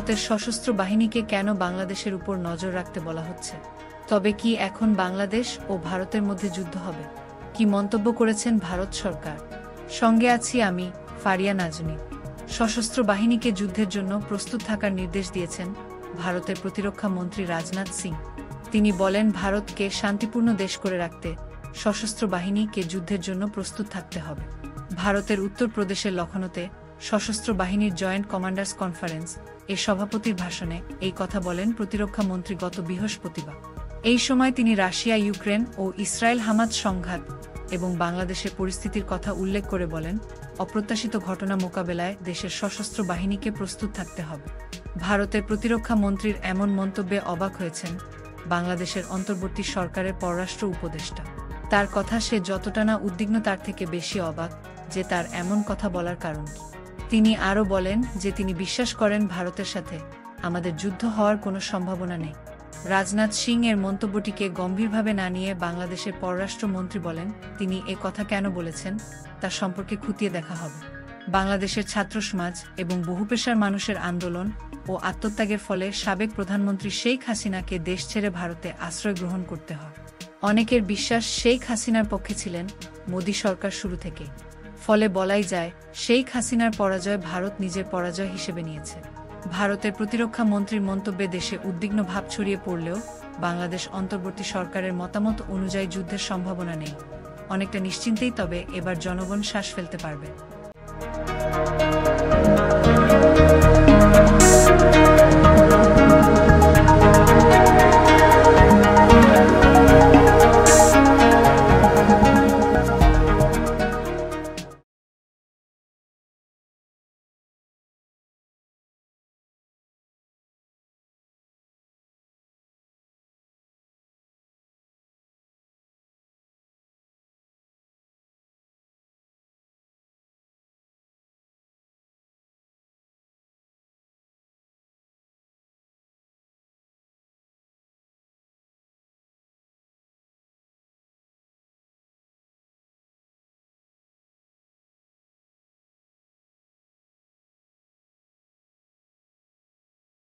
ভারতের সশস্ত্র বাহিনীকে কেন বাংলাদেশের উপর নজর রাখতে বলা হচ্ছে? তবে কি এখন বাংলাদেশ ও ভারতের মধ্যে যুদ্ধ হবে? কি মন্তব্য করেছেন ভারত সরকার? সঙ্গে আছি আমি, ফারিয়া নাজনী। সশস্ত্র বাহিনীকে যুদ্ধের জন্য প্রস্তুত থাকার নির্দেশ দিয়েছেন ভারতের প্রতিরক্ষা মন্ত্রী রাজনাথ সিং। তিনি বলেন, ভারতকে শান্তিপূর্ণ দেশ করে রাখতে সশস্ত্র বাহিনীকে যুদ্ধের জন্য প্রস্তুত থাকতে হবে। ভারতের উত্তরপ্রদেশের লখনউতে সশস্ত্র বাহিনীর জয়েন্ট কমান্ডার্স কনফারেন্স এর সভাপতির ভাষণে এই কথা বলেন প্রতিরক্ষা মন্ত্রী গত বৃহস্পতিবার। এই সময় তিনি রাশিয়া ইউক্রেন ও ইসরায়েল হামাস সংঘাত এবং বাংলাদেশের পরিস্থিতির কথা উল্লেখ করে বলেন, অপ্রত্যাশিত ঘটনা মোকাবেলায় দেশের সশস্ত্র বাহিনীকে প্রস্তুত থাকতে হবে। ভারতের প্রতিরক্ষা মন্ত্রীর এমন মন্তব্যে অবাক হয়েছেন বাংলাদেশের অন্তর্বর্তী সরকারের পররাষ্ট্র উপদেষ্টা। তার কথা সে যতটা না উদ্বিগ্ন তার থেকে বেশি অবাক যে তার এমন কথা বলার কারণ কি। তিনি আরও বলেন যে তিনি বিশ্বাস করেন ভারতের সাথে আমাদের যুদ্ধ হওয়ার কোনো সম্ভাবনা নেই। রাজনাথ সিং এর মন্তব্যটিকে গম্ভীরভাবে না নিয়ে বাংলাদেশের পররাষ্ট্র মন্ত্রী বলেন, তিনি এ কথা কেন বলেছেন তা সম্পর্কে খতিয়ে দেখা হবে। বাংলাদেশের ছাত্র সমাজ এবং বহুপেশার মানুষের আন্দোলন ও আত্মত্যাগের ফলে সাবেক প্রধানমন্ত্রী শেখ হাসিনাকে দেশ ছেড়ে ভারতে আশ্রয় গ্রহণ করতে হয়। অনেকের বিশ্বাস শেখ হাসিনার পক্ষে ছিলেন মোদী সরকার শুরু থেকে। ফলে বলাই যায়, শেখ হাসিনার পরাজয় ভারত নিজের পরাজয় হিসেবে নিয়েছে। ভারতের প্রতিরক্ষা মন্ত্রীর মন্তব্যে দেশে উদ্বিগ্ন ভাব ছড়িয়ে পড়লেও বাংলাদেশ অন্তর্বর্তী সরকারের মতামত অনুযায়ী যুদ্ধের সম্ভাবনা নেই। অনেকটা নিশ্চিন্তেই তবে এবার জনগণ শ্বাস ফেলতে পারবে।